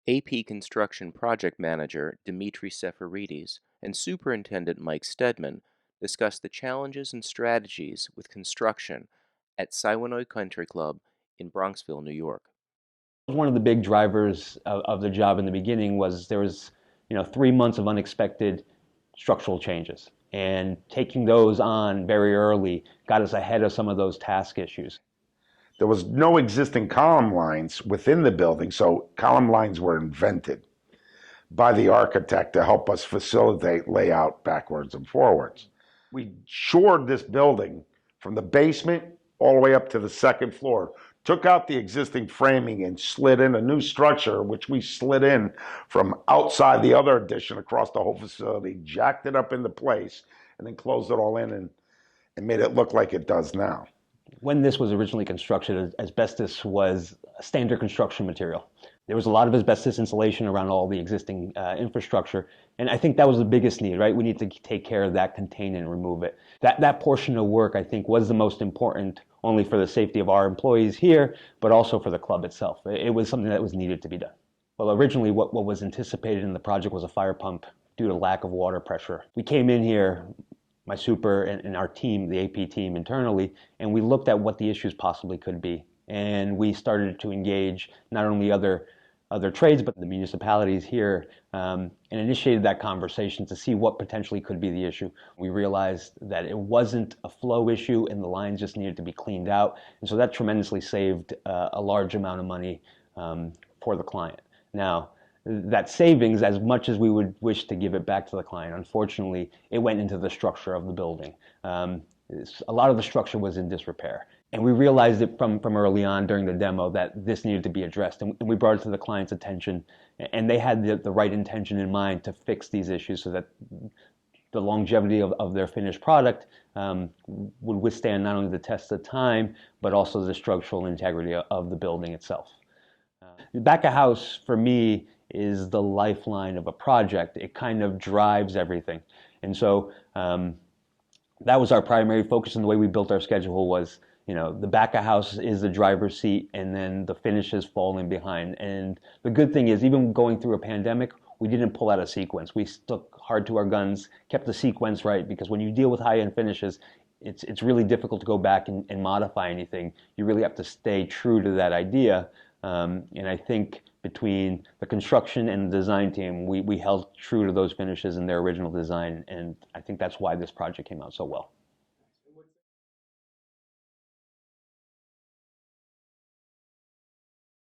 AP Construction Project Manager Dimitri Seferidis and Superintendent Mike Steadman discussed the challenges and strategies with construction at Siwanoy Country Club in Bronxville, New York. One of the big drivers of the job in the beginning was there was, 3 months of unexpected structural changes. And taking those on very early got us ahead of some of those task issues. There was no existing column lines within the building, so column lines were invented by the architect to help us facilitate layout backwards and forwards. We shored this building from the basement all the way up to the second floor, took out the existing framing and slid in a new structure, which we slid in from outside the other addition across the whole facility, jacked it up into place, and then closed it all in and made it look like it does now. When this was originally constructed, asbestos was a standard construction material. There was a lot of asbestos insulation around all the existing infrastructure, and I think that was the biggest need, right? We need to take care of that, contain and remove it. That portion of work, I think, was the most important, only for the safety of our employees here, but also for the club itself. It was something that was needed to be done. Well, originally what was anticipated in the project was a fire pump due to lack of water pressure. We came in here, my super and our team, the AP team internally, and we looked at what the issues possibly could be. And we started to engage not only other trades, but the municipalities here, and initiated that conversation to see what potentially could be the issue. We realized that it wasn't a flow issue and the lines just needed to be cleaned out. And so that tremendously saved a large amount of money for the client. Now, that savings, as much as we would wish to give it back to the client, unfortunately, it went into the structure of the building. A lot of the structure was in disrepair. And we realized it from early on during the demo that this needed to be addressed. And we brought it to the client's attention. And they had the right intention in mind to fix these issues so that the longevity of their finished product would withstand not only the test of time, but also the structural integrity of the building itself. The back of house, for me, is the lifeline of a project. It kind of drives everything. And so that was our primary focus, and the way we built our schedule was, the back of house is the driver's seat, and then the finishes fall in behind. And the good thing is, even going through a pandemic, we didn't pull out a sequence. We stuck hard to our guns, kept the sequence right, because when you deal with high-end finishes, it's really difficult to go back and modify anything. You really have to stay true to that idea. And I think between the construction and the design team, we held true to those finishes in their original design, and I think that's why this project came out so well.